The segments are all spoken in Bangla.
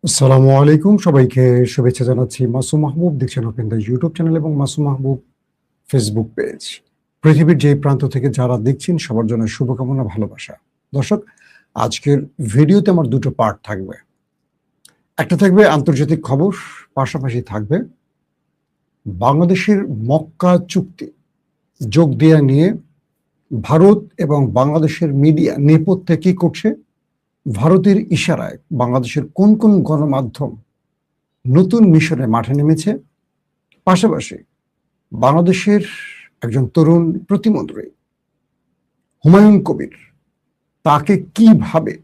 আসসালামু আলাইকুম, সবাইকে শুভেচ্ছা জানাচ্ছি। মাসুম মাহবুব দেখছেন ওপেন দ্য ইউটিউব চ্যানেল এবং মাসুম মাহবুব ফেসবুক পেজ। পৃথিবীর যে প্রান্ত থেকে যারা দেখছেন সবার জন্য শুভকামনা, ভালোবাসা। দর্শক, আজকের ভিডিওতে আমার দুটো পার্ট থাকবে। একটা থাকবে আন্তর্জাতিক খবর, পাশাপাশি থাকবে বাংলাদেশের মক্কা চুক্তি যোগ দেয়া নিয়ে ভারত এবং বাংলাদেশের মিডিয়া নেপথ্যে কি করছে, ভারতের ইশারায় বাংলাদেশের কোন কোন গণমাধ্যম নতুন মিশনে মাঠে নেমেছে, পাশাপাশি বাংলাদেশের একজন তরুণ প্রতিমন্ত্রী হুমায়ুন কবির, তাকে কিভাবে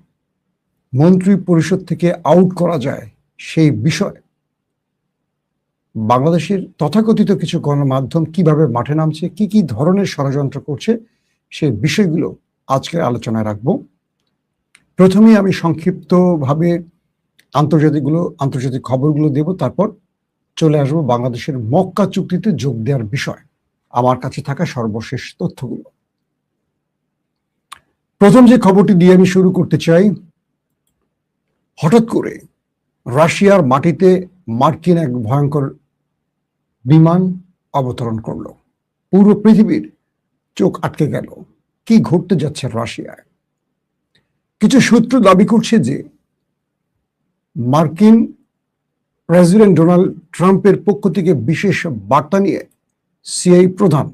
মন্ত্রী পরিষদ থেকে আউট করা যায় সেই বিষয়ে বাংলাদেশের তথাকথিত কিছু গণমাধ্যম কিভাবে মাঠে নামছে, কি কি ধরনের ষড়যন্ত্র করছে, সেই বিষয়গুলো আজকের আলোচনায় রাখবো। প্রথমেই আমি সংক্ষিপ্তভাবে আন্তর্জাতিক খবরগুলো দেব, তারপর চলে আসবো বাংলাদেশের মক্কা চুক্তিতে যোগ দেওয়ার বিষয়, আমার কাছে থাকা সর্বশেষ তথ্যগুলো। প্রথম যে খবরটি দিয়ে আমি শুরু করতে চাই, হঠাৎ করে রাশিয়ার মাটিতে মার্কিন এক ভয়ঙ্কর বিমান অবতরণ করলো। পুরো পৃথিবীর চোখ আটকে গেল, কি ঘটতে যাচ্ছে রাশিয়ায়। কিছু সূত্র দাবি করছে যে মার্কিন প্রেসিডেন্ট ডোনাল্ড ট্রাম্পের পক্ষ থেকে বিশেষ বার্তা নিয়ে সিআইএ প্রধান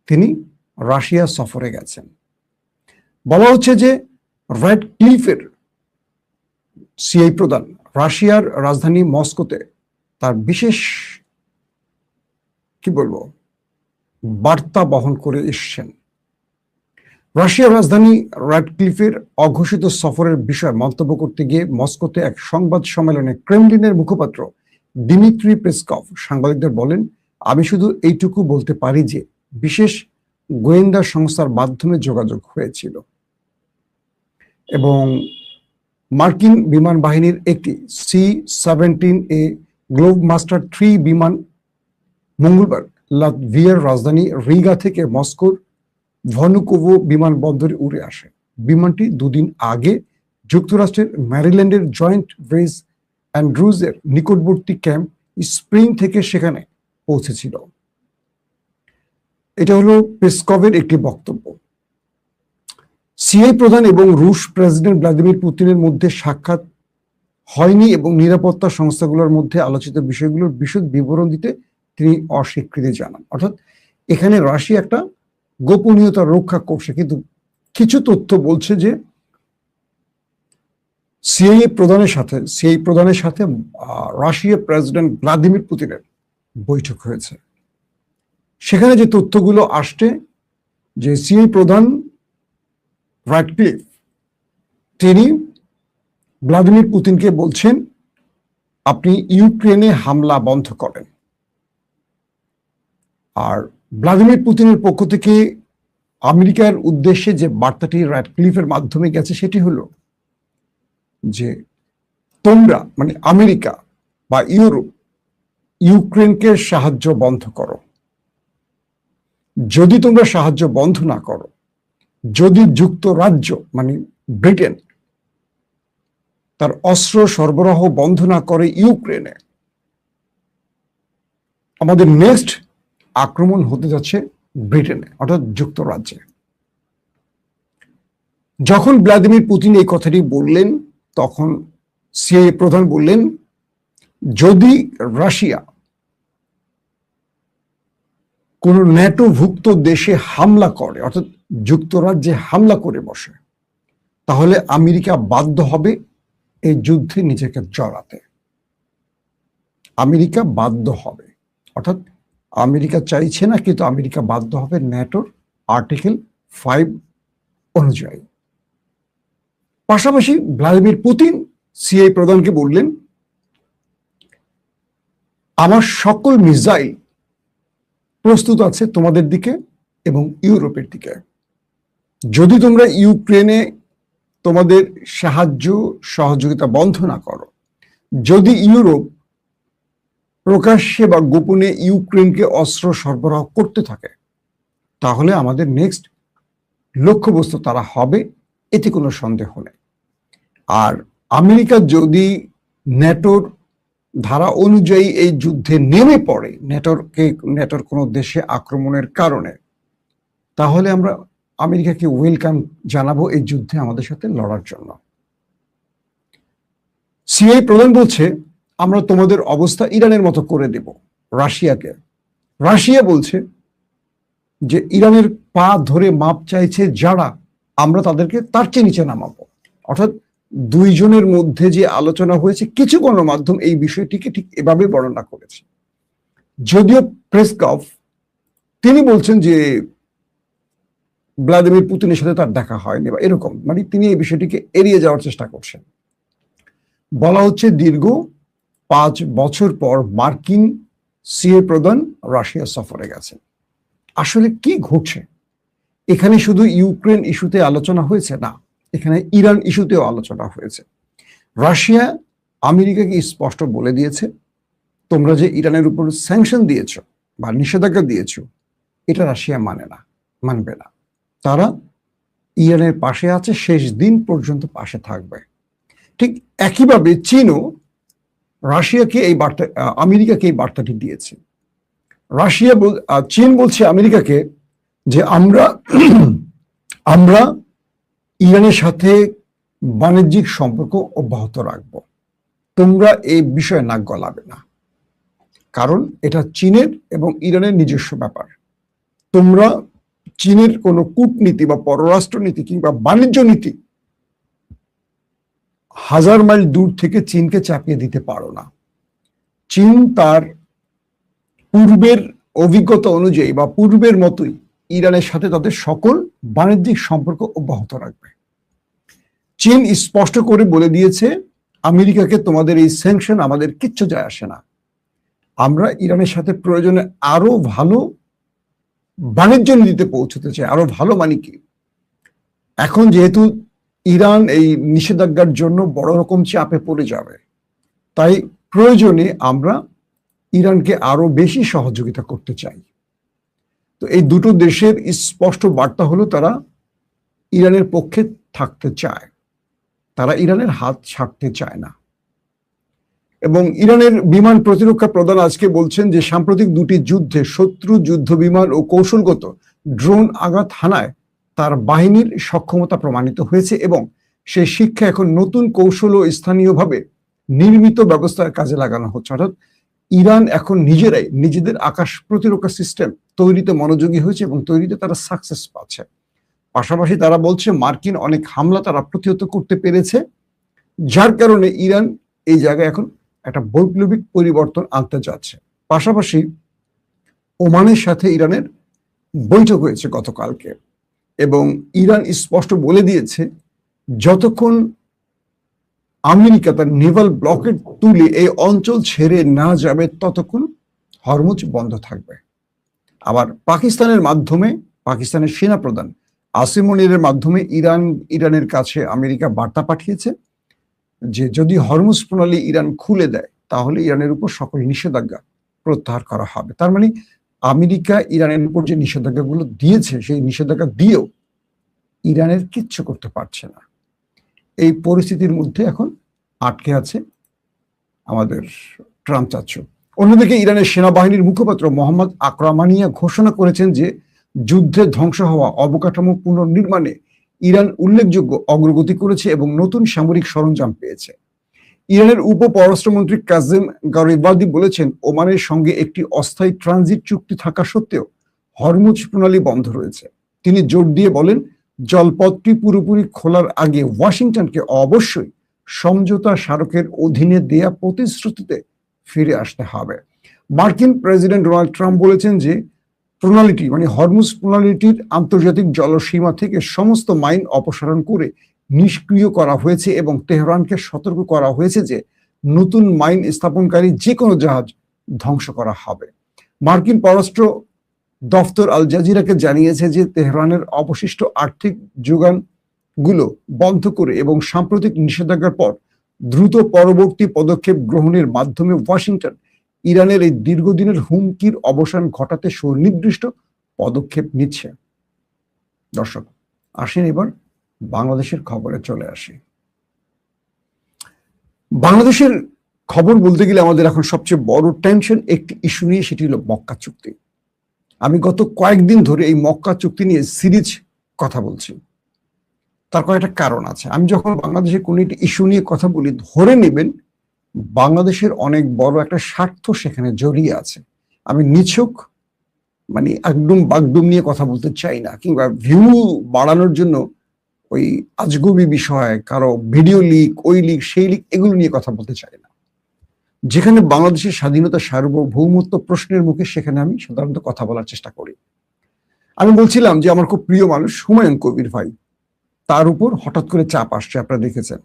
তিনি রাশিয়া সফরে গেছেন। বলা হচ্ছে যে রেড ক্লিফের সিআইএ প্রধান রাশিয়ার রাজধানী মস্কোতে তার বিশেষ বার্তা বহন করে এসছেন। রাশিয়ার রাজধানী র্যাডক্লিফের অঘোষিত সফরের বিষয়ে মন্তব্য করতে গিয়ে মস্কোতে এক সংবাদ সম্মেলনে ক্রেমলিনের মুখপাত্র দিমিত্রি পেসকভ সাংবাদিকদের বলেন, আমি শুধু এইটুকু বলতে পারি যে বিশেষ গোয়েন্দা সংস্থার মাধ্যমে যোগাযোগ হয়েছিল এবং মার্কিন বিমান বাহিনীর একটি C-17A গ্লোবমাস্টার 3 বিমান মঙ্গলবার লাতভিয়ার রাজধানী রিগা থেকে মস্কোর ভনুকোভো বিমানবন্দরে উড়ে আসে। বিমানটি দুদিন আগে যুক্তরাষ্ট্রের ম্যারিল্যান্ডের জয়েন্ট বেস অ্যান্ড্রুজের নিকটবর্তী ক্যাম্প স্প্রিং থেকে সেখানে পৌঁছেছিল। এটা হলো পেসকভের একটি বক্তব্য। সিআইএ প্রধান এবং রুশ প্রেসিডেন্ট ভ্লাদিমির পুতিনের মধ্যে সাক্ষাৎ হয়নি এবং নিরাপত্তা সংস্থাগুলোর মধ্যে আলোচিত বিষয়গুলোর বিশদ বিবরণ দিতে তিনি অস্বীকৃতি জানান। অর্থাৎ এখানে রাশিয়া একটা গোপনীয়তা রক্ষা করছে, কিন্তু কিছু তথ্য বলছে যে সিআইএ প্রধানের সাথে রাশিয়ার প্রেসিডেন্ট ভ্লাদিমির পুতিনের বৈঠক হয়েছে। সেখানে যে তথ্যগুলো আসছে যে সিআইএ প্রধান র্যাডক্লিফ তিনি ভ্লাদিমির পুতিনকে বলছেন, আপনি ইউক্রেনে হামলা বন্ধ করেন। আর ভ্লাদিমির পুতিনের পক্ষ থেকে আমেরিকার উদ্দেশ্যে যে বার্তাটি র্যাডক্লিফের মাধ্যমে গেছে সেটি হলো যে তোমরা মানে আমেরিকা বা ইউরোপ ইউক্রেনকে সাহায্য বন্ধ করো। যদি তোমরা সাহায্য বন্ধ না করো, যদি যুক্তরাজ্য মানে ব্রিটেন তার অস্ত্র সরবরাহ বন্ধ না করে ইউক্রেনে, আমাদের নেক্সট আক্রমণ হতে যাচ্ছে ব্রিটেনে অর্থাৎ যুক্তরাজ্যে। যখন ভ্লাদিমির পুতিন এই কথাটি বললেন তখন সিআইএ প্রধান বললেন, যদি রাশিয়া কোন ন্যাটোভুক্ত দেশে হামলা করে অর্থাৎ যুক্তরাজ্যে হামলা করে বসে, তাহলে আমেরিকা বাধ্য হবে এই যুদ্ধে নিজেকে জড়াতে। আমেরিকা বাধ্য হবে, অর্থাৎ আমেরিকা চাইছে না কিন্তু আমেরিকা বাধ্য হবে ন্যাটোর আর্টিকেল 5 অনুযায়ী। পাশাপাশি ভ্লাদিমির পুতিন সিআইএ প্রধানকে বললেন, আমার সকল মিসাইল প্রস্তুত আছে তোমাদের দিকে এবং ইউরোপের দিকে। যদি তোমরা ইউক্রেনে তোমাদের সহযোগিতা বন্ধ না করো, যদি ইউরোপ প্রকাশ্যে বা গোপনে ইউক্রেনকে অস্ত্র সরবরাহ করতে থাকে, তাহলে আমাদের নেক্সট লক্ষ্যবস্তু তারা হবে, এতে কোনো সন্দেহ নেই। আর আমেরিকা যদি ন্যাটোর ধারা অনুযায়ী এই যুদ্ধে নেমে পড়ে ন্যাটোর কোনো দেশে আক্রমণের কারণে, তাহলে আমরা আমেরিকাকে ওয়েলকাম জানাবো এই যুদ্ধে আমাদের সাথে লড়ার জন্য। সিআই প্রধান বলছে আমরা তোমাদের অবস্থা ইরানের মতো করে দেব রাশিয়াকে। রাশিয়া বলছে যে ইরানের পা ধরে মাপ চাইছে যারা, আমরা তাদেরকে তার চেয়ে নিচে নামাবো। অর্থাৎ দুইজনের মধ্যে যে আলোচনা হয়েছে, কিছু গণমাধ্যম এই বিষয়টিকে ঠিক এভাবে বর্ণনা করেছে। যদিও পেসকভ তিনি বলছেন যে ভ্লাদিমির পুতিনের সাথে তার দেখা হয়নি বা এরকম, মানে তিনি এই বিষয়টিকে এড়িয়ে যাওয়ার চেষ্টা করছেন। বলা হচ্ছে দীর্ঘ 5 বছর পর মার্কিন সিআই প্রধান রাশিয়া সফরে গেছেন। আসলে কি ঘটছে এখানে? শুধু ইউক্রেন ইস্যুতে আলোচনা হয়েছে না, এখানে ইরান ইস্যুতেও আলোচনা হয়েছে। রাশিয়া আমেরিকাকে স্পষ্ট বলে দিয়েছে, তোমরা যে ইরানের উপর স্যাংশন দিয়েছ বা নিষেধাজ্ঞা দিয়েছ, এটা রাশিয়া মানবে না। তারা ইরানের পাশে আছে, শেষ দিন পর্যন্ত পাশে থাকবে। ঠিক একইভাবে চীনও আমেরিকাকে এই বার্তাটি দিয়েছে। চীন বলছে আমেরিকাকে যে আমরা ইরানের সাথে বাণিজ্যিক সম্পর্ক অব্যাহত রাখব, তোমরা এই বিষয়ে নাক গলাবে না, কারণ এটা চীনের এবং ইরানের নিজস্ব ব্যাপার। তোমরা চীনের কোনো কূটনীতি বা পররাষ্ট্রনীতি কিংবা বাণিজ্য নীতি 1000 মাইল দূর থেকে চীনকে চাপিয়ে দিতে পারো না। চীন তার পূর্বের অভিজ্ঞতা অনুযায়ী বা পূর্বের মতোই ইরানের সাথে তাদের সকল বাণিজ্যিক সম্পর্ক অব্যাহত রাখবে। চীন স্পষ্ট করে বলে দিয়েছে আমেরিকাকে, তোমাদের এই স্যাংশন আমাদের কিচ্ছু যায় আসে না, আমরা ইরানের সাথে প্রয়োজনে আরো ভালো বাণিজ্য নীতিতে পৌঁছতে চাই। আরো ভালো মানে কি, এখন যেহেতু ইরান এই নিষেধাজ্ঞার জন্য বড় রকম চাপে পড়ে যাবে, তাই প্রয়োজনে আমরা ইরানকে আরো বেশি সহযোগিতা করতে চাই। তো এই দুটো দেশের স্পষ্ট বার্তা হলো তারা ইরানের পক্ষে থাকতে চায়, তারা ইরানের হাত ছাড়তে চায় না। এবং ইরানের বিমান প্রতিরক্ষা প্রধান আজকে বলছেন যে সাম্প্রতিক দুটি যুদ্ধে শত্রু যুদ্ধ বিমান ও কৌশলগত ড্রোন আঘাত হানায় তার বাহিনীর সক্ষমতা প্রমাণিত হয়েছে এবং সেই শিক্ষা এখন নতুন কৌশল ও স্থানীয়ভাবে নির্মিত ব্যবস্থার কাজে লাগানো হচ্ছে। অর্থাৎ ইরান এখন নিজেরাই নিজেদের আকাশ প্রতিরক্ষা সিস্টেম তৈরিতে মনোযোগী হয়েছে এবং তৈরিতে তারা সাকসেস পাচ্ছে। পাশাপাশি তারা বলছে মার্কিন অনেক হামলা তারা প্রতিহত করতে পেরেছে, যার কারণে ইরান এই জায়গায় এখন একটা বৈপ্লবিক পরিবর্তন আনতে যাচ্ছে। পাশাপাশি ওমানের সাথে ইরানের বৈঠক হয়েছে গতকালকে এবং ইরান স্পষ্ট বলে দিয়েছে যতক্ষণ আমেরিকা তার নেভাল ব্লকেট তুলে এই অঞ্চল ছেড়ে না যাবে ততক্ষণ হরমুজ বন্ধ থাকবে। আবার পাকিস্তানের সেনাপ্রধান আসিম মনিরের মাধ্যমে ইরানের কাছে আমেরিকা বার্তা পাঠিয়েছে যে যদি হরমুজ প্রণালী ইরান খুলে দেয় তাহলে ইরানের উপর সকল নিষেধাজ্ঞা প্রত্যাহার করা হবে। তার মানে আমেরিকা ইরানের উপর যে নিষেধাজ্ঞাগুলো দিয়েছে সেই নিষেধাজ্ঞা দিয়েও ইরানের কিচ্ছু করতে পারছে না। এই পরিস্থিতির মধ্যে এখন আটকে আছে আমাদের ট্রাম্প চাচ্ছু। অন্যদিকে ইরানের সেনাবাহিনীর মুখপাত্র মোহাম্মদ আকরামানিয়া ঘোষণা করেছেন যে যুদ্ধে ধ্বংস হওয়া অবকাঠামো পুনর্নির্মাণে ইরান উল্লেখযোগ্য অগ্রগতি করেছে এবং নতুন সামরিক সরঞ্জাম পেয়েছে। ইরানের উপ পররাষ্ট্রমন্ত্রী কাজেম গারিবাদি বলেছেন ওমানের সঙ্গে একটি অস্থায়ী ট্রানজিট চুক্তি থাকা সত্ত্বেও হরমুজ প্রণালী বন্ধ রয়েছে। তিনি জোর দিয়ে বলেন জলপথটি পুরোপুরি খোলার আগে ওয়াশিংটনকে অবশ্যই সমঝোতা স্মারকের অধীনে দেয়া প্রতিশ্রুতিতে ফিরে আসতে হবে। মার্কিন প্রেসিডেন্ট ডোনাল্ড ট্রাম্প বলেছেন যে প্রণালীটি মানে হরমুজ প্রণালীটির আন্তর্জাতিক জলসীমা থেকে সমস্ত মাইন অপসারণ করে নিষ্ক্রিয় করা হয়েছে এবং তেহরানকে সতর্ক করা হয়েছে যে নতুন মাইন স্থাপনকারী যে কোনো জাহাজ ধ্বংস করা হবে। মার্কিন পররাষ্ট্র দফতর আল জাজিরাকে জানিয়েছে যে তেহরানের অবশিষ্ট আর্থিক যোগানগুলো বন্ধ করে এবং সাম্প্রতিক নিষেধাজ্ঞার পর দ্রুত পরবর্তী পদক্ষেপ গ্রহণের মাধ্যমে ওয়াশিংটন ইরানের এই দীর্ঘদিনের হুমকির অবসান ঘটাতে সুনির্দিষ্ট পদক্ষেপ নিচ্ছে। দর্শক আসেন এবার বাংলাদেশের খবরে চলে আসি। বাংলাদেশের খবর বলতে গেলে আমাদের এখন সবচেয়ে বড় টেনশন একটি ইস্যু নিয়ে, সেটি হলো মক্কা চুক্তি। আমি গত কয়েকদিন ধরে এই মক্কা চুক্তি নিয়ে সিরিজ কথা বলছি। তার কয়েকটা কারণ আছে। আমি যখন বাংলাদেশের কোনো একটি ইস্যু নিয়ে কথা বলি, ধরে নেবেন বাংলাদেশের অনেক বড় একটা স্বার্থ সেখানে জড়িয়ে আছে। আমি নিছক মানে একদম বাগডুম নিয়ে কথা বলতে চাই না, কিংবা ভিউ বাড়ানোর জন্য ওই আজগুবি বিষয়, কারো ভিডিও লিক, ওই লিক, সেই লিক, এগুলো নিয়ে কথা বলতে চাই না। যেখানে বাংলাদেশের স্বাধীনতা, সার্বভৌমত্ব প্রশ্নের মুখে, সেখানে আমি সাধারণত কথা বলার চেষ্টা করি। আমি বলছিলাম যে আমার খুব প্রিয় মানুষ হুমায়ুন কবির ভাই, তার উপর হঠাৎ করে চাপ আসছে, আপনারা দেখেছেন।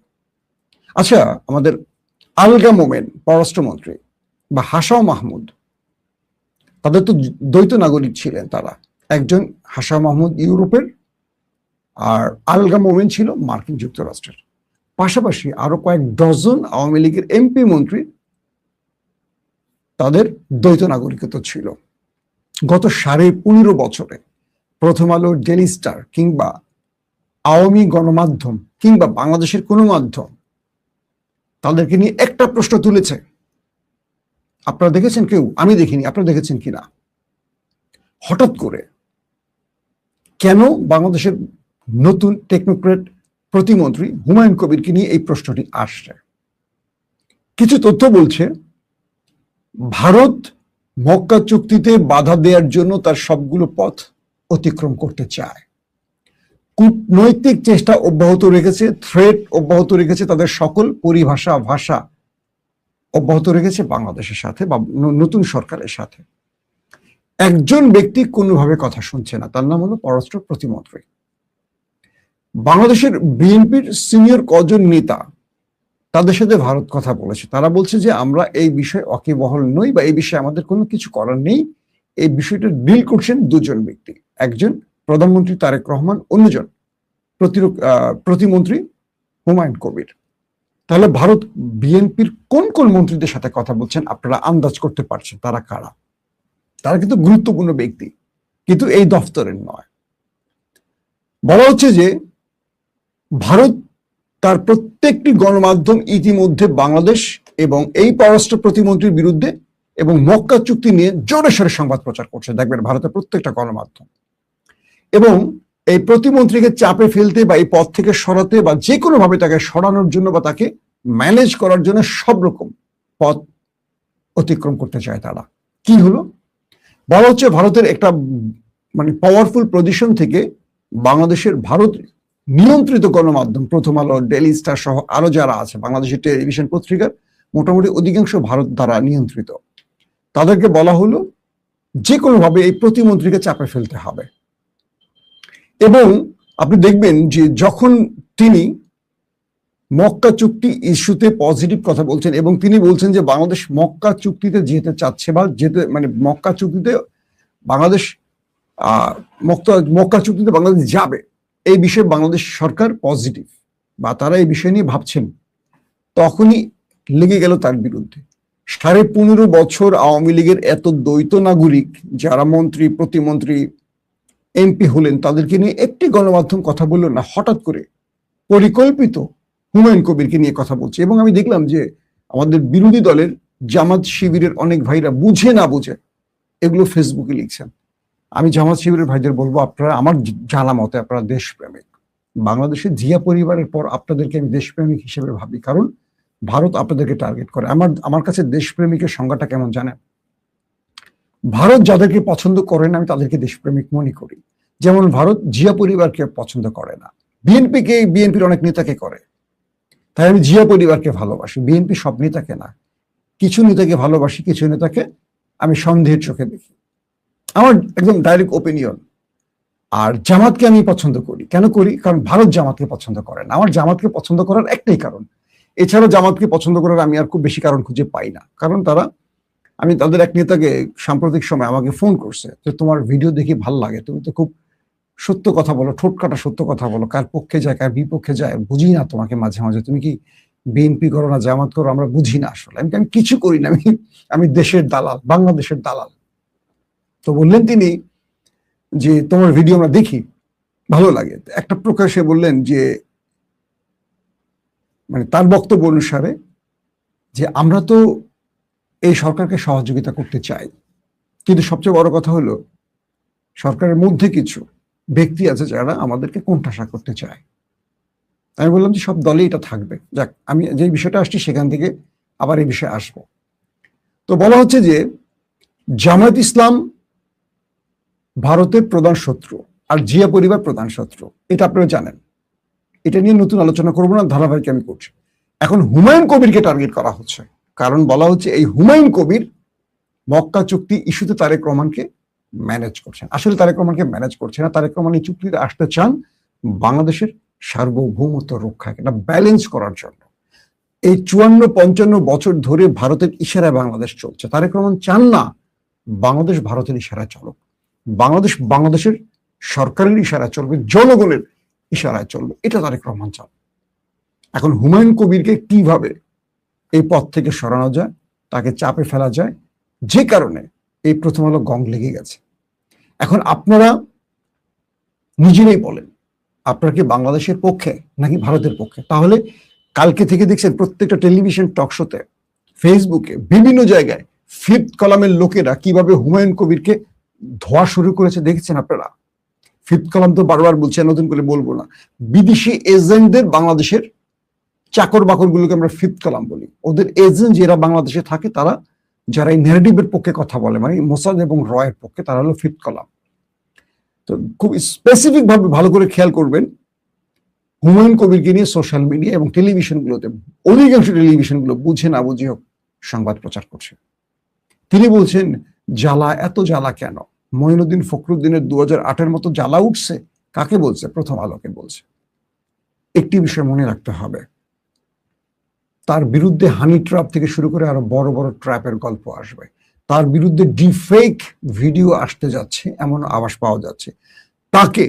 আচ্ছা, আমাদের আলগা মোমেন পররাষ্ট্রমন্ত্রী বা হাসাও মাহমুদ, তাদের তো দ্বৈত নাগরিক ছিলেন তারা। একজন হাসাও মাহমুদ ইউরোপের, আর আলগা মোমেন ছিল মার্কিন যুক্তরাষ্ট্রের। পাশাপাশি আরো কয়েক ডজন আওয়ামী লীগের এমপি মন্ত্রী, তাদের দ্বৈত নাগরিকত্ব ছিল। গত 15.5 বছরে প্রথম আলো, ডেইলি স্টার কিংবা আওয়ামী গণমাধ্যম কিংবা বাংলাদেশের কোনো মাধ্যম তাদেরকে নিয়ে একটা প্রশ্ন তুলেছে? আপনারা দেখেছেন কেউ? আমি দেখিনি, আপনারা দেখেছেন কিনা? হঠাৎ করে কেন বাংলাদেশের নতুন টেকনোক্রেট প্রতিমন্ত্রী হুমায়ুন কবিরকে নিয়ে এই প্রশ্নটি আসছে? কিছু তথ্য বলছে ভারত মক্কা চুক্তিতে বাধা দেওয়ার জন্য তার সবগুলো পথ অতিক্রম করতে চায়। কূটনৈতিক চেষ্টা অব্যাহত রেখেছে, থ্রেট অব্যাহত রেখেছে, তাদের সকল পরিভাষা, ভাষা অব্যাহত রেখেছে বাংলাদেশের সাথে বা নতুন সরকারের সাথে। একজন ব্যক্তি কোনোভাবে কথা শুনছে না, তার নাম হলো পররাষ্ট্র প্রতিমন্ত্রী। বাংলাদেশের বিএনপির সিনিয়র কজন নেতা, তাদের সাথে ভারত কথা বলেছে। তারা বলছে যে আমরা এই বিষয়ে ওয়াকিবহাল নই বা এই বিষয়ে আমাদের কোনো কিছু করার নেই। এই বিষয়টা ডিল করছেন দুজন ব্যক্তি, একজন প্রধানমন্ত্রী তারেক রহমান, অন্যজন প্রতিমন্ত্রী হুমায়ুন কবির। তাহলে ভারত বিএনপির কোন কোন মন্ত্রীদের সাথে কথা বলছেন আপনারা আন্দাজ করতে পারছেন তারা কারা? তারা কিন্তু গুরুত্বপূর্ণ ব্যক্তি, কিন্তু এই দফতরের নয়। বলা হচ্ছে যে ভারত তার প্রত্যেকটি গণমাধ্যম ইতিমধ্যে বাংলাদেশ এবং এই পররাষ্ট্র প্রতিমন্ত্রীর বিরুদ্ধে এবং মক্কা চুক্তি নিয়ে জোরে সোরে সংবাদ প্রচার করছে। দেখবেন ভারতের প্রত্যেকটা গণমাধ্যম। এবং এই প্রতিমন্ত্রীকে চাপে ফেলতে বা এই পদ থেকে সরাতে বা যে কোনো ভাবে তাকে সরানোর জন্য বা তাকে ম্যানেজ করার জন্য সব রকম পথ অতিক্রম করতে চায় তারা। কি হলো? বলা হচ্ছে ভারতের একটা মানে পাওয়ারফুল পজিশন থেকে বাংলাদেশের ভারত নিয়ন্ত্রিত গণমাধ্যম, প্রথম আলো, ডেইলি স্টার সহ আরো যারা আছে বাংলাদেশের টেলিভিশন পত্রিকার মোটামুটি অধিকাংশ ভারত দ্বারা নিয়ন্ত্রিত, তাদেরকে বলা হলো যে কোনোভাবে এই প্রতিমন্ত্রীকে চাপে ফেলতে হবে। এবং আপনি দেখবেন যে যখন তিনি মক্কা চুক্তি ইস্যুতে পজিটিভ কথা বলছেন এবং তিনি বলছেন যে বাংলাদেশ মক্কা চুক্তিতে যেতে চাচ্ছে বা যেতে মানে মক্কা চুক্তিতে বাংলাদেশ মক্কা চুক্তিতে বাংলাদেশ যাবে, এই বিষয়ে বাংলাদেশ সরকার পজিটিভ বা তারা এই বিষয় নিয়ে ভাবছেন, তখনই লেগে গেল তার বিরুদ্ধে। 15.5 বছর আওয়ামী লীগের এত দ্বৈত নাগরিক যারা মন্ত্রী, প্রতিমন্ত্রী, এমপি হলেন, তাদেরকে নিয়ে একটি গণমাধ্যম কথা বললো না, হঠাৎ করে পরিকল্পিত হুমায়ুন কবিরকে নিয়ে কথা বলছে। এবং আমি দেখলাম যে আমাদের বিরোধী দলের জামাত শিবিরের অনেক ভাইরা বুঝে না বুঝে এগুলো ফেসবুকে লিখছেন। আমি জামাত শিবিরের ভাইদের বলবো, আপনারা আমার জানা মতে আপনারা দেশপ্রেমিক। বাংলাদেশের জিয়া পরিবারের পর আপনাদেরকে আমি দেশপ্রেমিক হিসেবে ভাবি, কারণ ভারত আপনাদেরকে টার্গেট করে। আমার কাছে দেশপ্রেমিকের সংজ্ঞাটা কেমন জানেন? ভারত যাদেরকে পছন্দ করে না আমি তাদেরকে দেশপ্রেমিক মনে করি। যেমন ভারত জিয়া পরিবারকে পছন্দ করে না, বিএনপির অনেক নেতাকে করে। তাই আমি জিয়া পরিবারকে ভালোবাসি, বিএনপি সব নেতাকে না। কিছু নেতাকে ভালোবাসি, কিছু নেতাকে আমি সন্দেহের চোখে দেখি। আমার একদম ডাইরেক্ট ওপিনিয়ন। আর জামাতকে আমি পছন্দ করি। কেন করি? কারণ ভারত জামাতকে পছন্দ করে না। আমার জামাতকে পছন্দ করার একটাই কারণ, এছাড়া জামাতকে পছন্দ করার আমি আর খুব বেশি কারণ খুঁজে পাই না। কারণ আমি তাদের এক নেতাকে সাম্প্রতিক সময় আমাকে ফোন করছে যে তোমার ভিডিও দেখি ভাল লাগে, তুমি তো খুব সত্য কথা বলো, ঠোঁট কাটা সত্য কথা বলো, কার পক্ষে যায় কার বিপক্ষে যায় বুঝি না তোমাকে, মাঝে মাঝে তুমি কি বিএনপি করো না জামাত করো আমরা বুঝি না। আসলে আমি কিছু করি না, আমি দেশের দালাল, বাংলাদেশের দালাল। তো বললেন তিনি যে তোমার ভিডিও আমরা দেখি, ভালো লাগে। একটা প্রকাশে বললেন যে মানে তার বক্তব্য অনুসারে যে আমরা তো এই সরকারকে সহযোগিতা করতে চাই, কিন্তু সবচেয়ে বড় কথা হলো সরকারের মধ্যে কিছু ব্যক্তি আছে যারা আমাদেরকে কোণঠাসা করতে চায়। আমি বললাম যে সব দলে এটা থাকবে। যাক, আমি যে বিষয়টা আসছি সেখান থেকে আবার এই বিষয়ে আসবো। তো বলা হচ্ছে যে জামায়াত ইসলাম ভারতের প্রধান শত্রু আর জিয়া পরিবার প্রধান শত্রু, এটা আপনারা জানেন। এটা নিয়ে নতুন আলোচনা করবো না, ধারাবাহিক আমি করছি। এখন হুমায়ুন কবিরকে টার্গেট করা হচ্ছে, কারণ বলা হচ্ছে এই হুমায়ুন কবির মক্কা চুক্তি ইস্যুতে তারেক রহমানকে ম্যানেজ করছেন। আসলে তারেক রহমানকে ম্যানেজ করছে না, তারেক রহমান এই চুক্তিতে আসতে চান বাংলাদেশের সার্বভৌমত্ব রক্ষাকে, এটা ব্যালেন্স করার জন্য। এই 54-55 বছর ধরে ভারতের ইশারায় বাংলাদেশ চলছে। তারেক রহমান চান না বাংলাদেশ ভারতের ইশারায় চলুক, বাংলাদেশ বাংলাদেশের সরকারের ইশারায় চলবে, জনগণের ইশারায় চলবে, এটা তারেক রহমান চান। এখন হুমায়ুন কবিরকে কিভাবে এই পথ থেকে সরানো যায়, তাকে চাপে ফেলা যায়, যে কারণে এই প্রথম আলো গং লেগে গেছে। এখন আপনারা নিজেরাই বলেন, আপনারা কি বাংলাদেশের পক্ষে নাকি ভারতের পক্ষে? তাহলে কালকে থেকে দেখছেন প্রত্যেকটা টেলিভিশন টকশোতে, ফেসবুকে, বিভিন্ন জায়গায় ফিফথ কলামের লোকেরা কিভাবে হুমায়ুন কবিরকে ধোয়া শুরু করেছে দেখছেন আপনারা। ফিফথ কলাম তো বারবার বলছে, নতুন করে বলবো না। বিদেশি এজেন্টদের বাংলাদেশের চাকর বাকর গুলোকে আমরা ফিফথ কলাম বলি। ওদের এজেন্ট যারা বাংলাদেশে থাকে, তারা যারা এই ন্যারেটিভের পক্ষে কথা বলে, মানে মোসাদ এবং রয়ের পক্ষে, তারা হলো ফিফথ কলাম। তো খুব স্পেসিফিক ভাবে ভালো করে খেয়াল করবেন, হুমায়ুন কবিরকে নিয়ে সোশ্যাল মিডিয়া এবং টেলিভিশনগুলোতে, অধিকাংশ টেলিভিশনগুলো বুঝে না বুঝে হোক সংবাদ প্রচার করছে। তিনি বলছেন জ্বালা, এত জ্বালা কেন? মঈনুদ্দিন ফখরুদ্দিনের 2008-এর মতো জ্বালা উঠছে? কাকে বলছে? প্রথম আলোকে বলছে। একটি বিষয় মনে রাখতে হবে, তার বিরুদ্ধে হানি ট্র্যাপ থেকে শুরু করে আরো বড় বড় ট্র্যাপের গল্প আসবে। তার বিরুদ্ধে ডিফেক ভিডিও আসতে যাচ্ছে, এমন আভাস পাওয়া যাচ্ছে। তাকে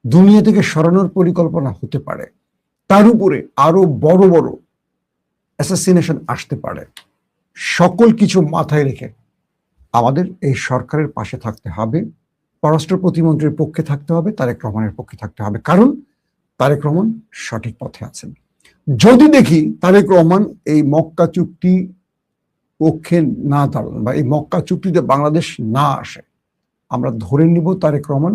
দুনিয়া থেকে সরানোর পরিকল্পনা হতে পারে। তার উপরে আরো বড় বড় অ্যাসাসিনেশন আসতে পারে। সকল কিছু মাথায় রেখে আমাদের এই সরকারের পাশে থাকতে হবে, পররাষ্ট্র প্রতিমন্ত্রীর পক্ষে থাকতে হবে, তারেক রহমানের পক্ষে থাকতে হবে, কারণ তারেক রহমান সঠিক পথে আছেন। যদি দেখি তারেক রহমান এই মক্কা চুক্তি পক্ষে না দাঁড়ান বা এই মক্কা চুক্তিতে বাংলাদেশ না আসে, আমরা ধরে নিব তারেক রহমান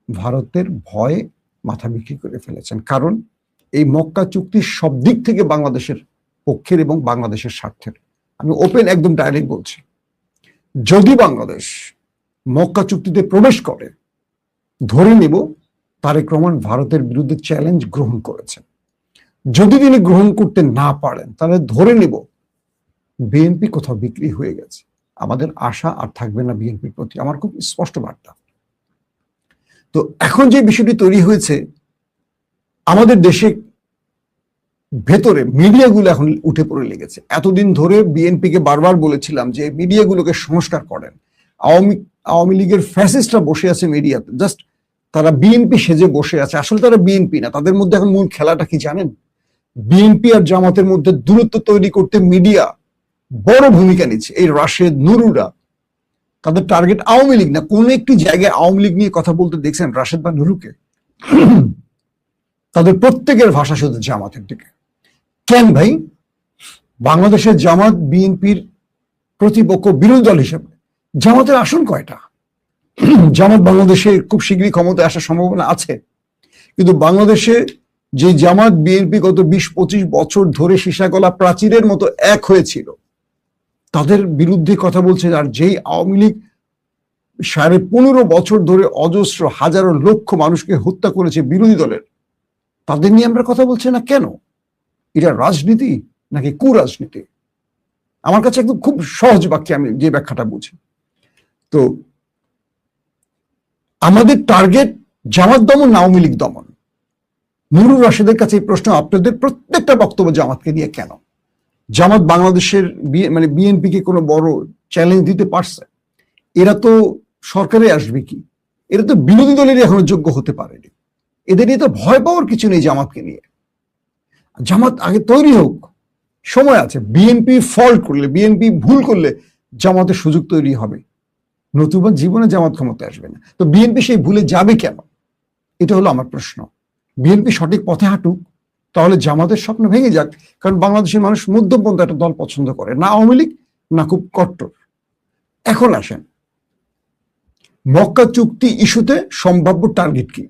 ভারতের ভয়ে মাথা বিক্রি করে ফেলেছেন। কারণ এই মক্কা চুক্তি সব দিক থেকে বাংলাদেশের পক্ষের এবং বাংলাদেশের স্বার্থের। আমি ওপেন একদম ডাইরেক্ট বলছি, যদি বাংলাদেশ মক্কা চুক্তিতে প্রবেশ করে, ধরে নিব তারেক রহমান ভারতের বিরুদ্ধে চ্যালেঞ্জ গ্রহণ করেছেন। যদি তিনি গ্রহণ করতে না পারেন, তাহলে ধরে নিব বিএনপি কোথাও বিক্রি হয়ে গেছে। আমাদের আশা আর থাকবে না বিএনপির প্রতি, আমার খুব স্পষ্ট বার্তা। তো এখন যে বিষয়টি তৈরি হয়েছে, আমাদের দেশে ভেতরে মিডিয়াগুলো এখন উঠে পড়ে লেগেছে। এতদিন ধরে বিএনপিকে বারবার বলেছিলাম যে মিডিয়াগুলোকে সংস্কার করেন। আওয়ামী লীগের ফ্যাসিস্টরা বসে আছে মিডিয়াতে, জাস্ট তারা বিএনপি সেজে বসে আছে, আসলে তারা বিএনপি না। তাদের মধ্যে এখন মূল খেলাটা কি জানেন? বিএনপি আর জামাতের মধ্যে দূরত্ব তৈরি করতে মিডিয়া বড় ভূমিকা নিচ্ছে। এই রাশেদ, নুরুরা, তাদের টার্গেট আওয়ামী লীগ না। কোন একটি জায়গায় আওয়ামী লীগ নিয়ে কথা বলতে দেখছেন রাশেদ বা নুরুকে? তাদের প্রত্যেকের ভাষা শুধু জামাতের দিকে। কেন ভাই? বাংলাদেশের জামাত বিএনপির প্রতিপক্ষ, বিরোধী দল হিসেবে জামাতের আসন কয়টা? জামাত বাংলাদেশে খুব শীঘ্রই ক্ষমতায় আসার সম্ভাবনা আছে, কিন্তু বাংলাদেশে যে জামাত বিএনপি গত 20-25 বছর ধরে সীসাগলা প্রাচীরের মতো এক হয়েছিল, তাদের বিরুদ্ধে কথা বলছে। আর যেই আওয়ামী লীগ 15.5 বছর ধরে অজস্র হাজারো লক্ষ মানুষকে হত্যা করেছে বিরোধী দলের, তাদের নিয়ে আমরা কথা বলছি না কেন? এটা রাজনীতি নাকি কুরাজনীতি? আমার কাছে একদম খুব সহজ বাক্যে আমি যে ব্যাখ্যাটা বুঝি। তো আমাদের টার্গেট জামাত দমন না আওয়ামী লীগ দমন? নুরুল রাশেদের কাছে এই প্রশ্ন, আপনাদের প্রত্যেকটা বক্তব্য জামাতকে নিয়ে কেন? জামাত বাংলাদেশের মানে বিএনপিকে কোনো বড় চ্যালেঞ্জ দিতে পারছে? এরা তো সরকারে আসবে কি? এরা তো বিরোধী দলেরই এখনো যোগ্য হতে পারেনি। এদের নিয়ে তো ভয় পাওয়ার কিছু নেই জামাতকে নিয়ে। জামাত আগে তৈরি হোক, সময় আছে। বিএনপি ফল্ট করলে, বিএনপি ভুল করলে জামাতের সুযোগ তৈরি হবে, নতুবা জীবনে জামাত ক্ষমতায় আসবে না। তো বিএনপি সেই ভুলে যাবে কেন? এটা হলো আমার প্রশ্ন। বিএনপি সঠিক পথে হাঁটুক, তাহলে জামাতের স্বপ্ন ভেঙে যাক, কারণ বাংলাদেশের মানুষ মধ্যমপন্থা একটা দল পছন্দ করে, না আওয়ামী লীগ না খুব কট্টর। এখন আসেন মক্কা চুক্তি ইস্যুতে সম্ভাব্য টার্গেট কি?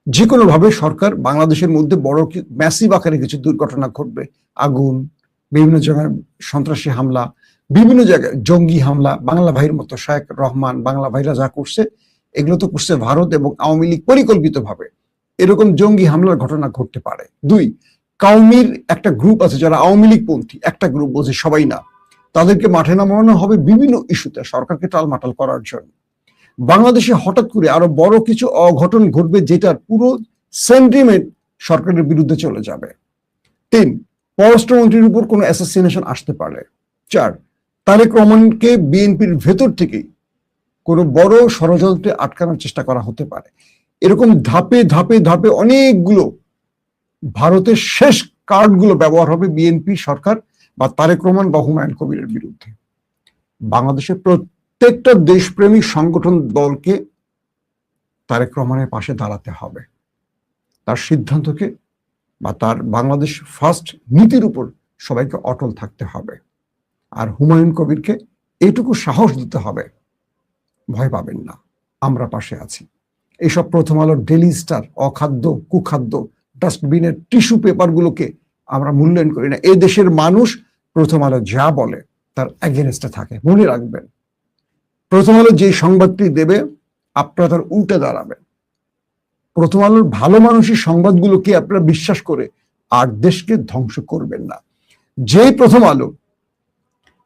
যে কোনো ভাবে সরকার বাংলাদেশের মধ্যে বড় ম্যাসিভ আকারে কিছু দুর্ঘটনা ঘটবে, আগুন, বিভিন্ন জায়গায় সন্ত্রাসী হামলা, বিভিন্ন জায়গায় জঙ্গি হামলা, বাংলা ভাইয়ের মতো শায়েক রহমান, বাংলা ভাইরা যা করছে এগুলো তো করছে ভারত এবং আওয়ামী লীগ পরিকল্পিতভাবে। এরকম জঙ্গি হামলার ঘটনা ঘটতে পারে। দুই, কাউমির একটা গ্রুপ আছে যারা আওয়ামী লীগ পন্থী, একটা গ্রুপ, বোঝে সবাই না, তাদেরকে মাঠে নামানো হবে বিভিন্ন ইস্যুতে সরকারকে টালমাটাল করার জন্য। বাংলাদেশে হঠাৎ করে আরো বড় কিছু অঘটন ঘটবে যেটার পুরো সেন্টিমেন্ট সরকারের বিরুদ্ধে চলে যাবে। তিন, পররাষ্ট্রমন্ত্রীর উপর কোনো অ্যাসাসিনেশন আসতে পারে। চার, তারেক রহমানকে বিএনপির ভেতর থেকেই কোনো বড় ষড়যন্ত্রে আটকানোর চেষ্টা করা হতে পারে। এরকম ধাপে ধাপে ধাপে অনেকগুলো ভারতের শেষ কার্ডগুলো ব্যবহার হবে বিএনপি সরকার বা তারেক রহমান বা হুমায়ুন কবিরের বিরুদ্ধে। বাংলাদেশের প্রত্যেকটা দেশপ্রেমিক সংগঠন দলকে তারেক রহমানের পাশে দাঁড়াতে হবে, তার সিদ্ধান্তকে বা তার বাংলাদেশ ফার্স্ট নীতির উপর সবাইকে অটল থাকতে হবে। আর হুমায়ুন কবিরকে এইটুকু সাহস দিতে হবে, ভয় পাবেন না, আমরা পাশে আছি। এইসব প্রথম আলোর ডেইলি স্টার, অখাদ্য কুখাদ্য ডাস্টবিনের টিস্যু পেপারগুলোকে আমরা মূল্যায়ন করি না। এই দেশের মানুষ প্রথম আলো যা বলে তার এগেনস্টে থাকে, মনে রাখবেন। প্রথম আলো যে সংবাদটি দেবে আপনারা তার উল্টে দাঁড়াবেন। প্রথম আলোর ভালো মানুষের সংবাদগুলোকে আপনারা বিশ্বাস করে আর দেশকে ধ্বংস করবেন না। যেই প্রথম আলো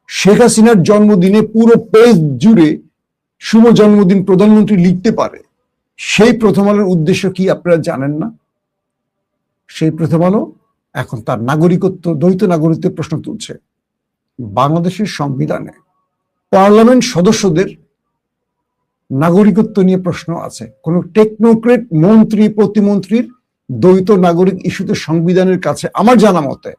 শেখ হাসিনার জন্মদিনে পুরো পেজ জুড়ে শুভ জন্মদিন প্রধানমন্ত্রী লিখতে পারে, সেই প্রথম আলোর উদ্দেশ্য কি আপনারা জানেন না? সেই প্রথম আলো এখন তার নাগরিকত্ব, দ্বৈত নাগরিকত্বের প্রশ্ন তুলছে। বাংলাদেশের সংবিধানে পার্লামেন্ট সদস্যদের নাগরিকত্ব নিয়ে প্রশ্ন আছে। কোন টেকনোক্রেট মন্ত্রী প্রতিমন্ত্রীর দ্বৈত নাগরিক ইস্যুতে সংবিধানের কাছে আমার জানা মতে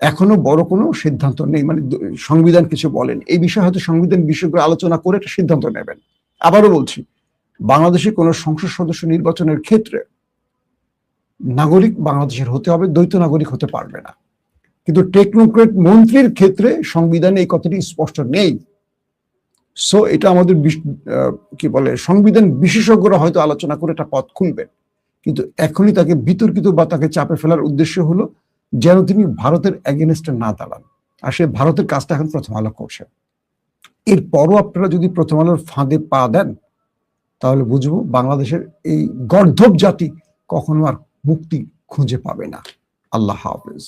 এখনো বড় কোনো সিদ্ধান্ত নেই, মানে সংবিধান কিছু বলেন এই বিষয়ে। হয়তো সংবিধান বিশেষজ্ঞ আলোচনা করে একটা সিদ্ধান্ত নেবেন। আবারও বলছি, বাংলাদেশে কোনো সংসদ সদস্য নির্বাচনের ক্ষেত্রে নাগরিক বাংলাদেশের হতে হবে, দ্বৈত নাগরিক হতে পারবে না। কিন্তু টেকনোক্রেট মন্ত্রীর ক্ষেত্রে সংবিধানে এই কথাটি স্পষ্ট নেই। সো এটা আমাদের কি বলে, সংবিধান বিশেষজ্ঞরা হয়তো আলোচনা করে একটা পথ খুলবেন, কিন্তু এখনই তাকে বিতর্কিত বা তাকে চাপে ফেলার উদ্দেশ্য হলো যেন তিনি ভারতের এগেনস্টে না দাঁড়ান। আর সে ভারতের কাজটা এখন প্রথম আলো করছে। এরপরও আপনারা যদি প্রথম আলোর ফাঁদে পা দেন তাহলে বুঝবো বাংলাদেশের এই গর্ধব জাতি কখনো আর মুক্তি খুঁজে পাবে না। আল্লাহ হাফেজ।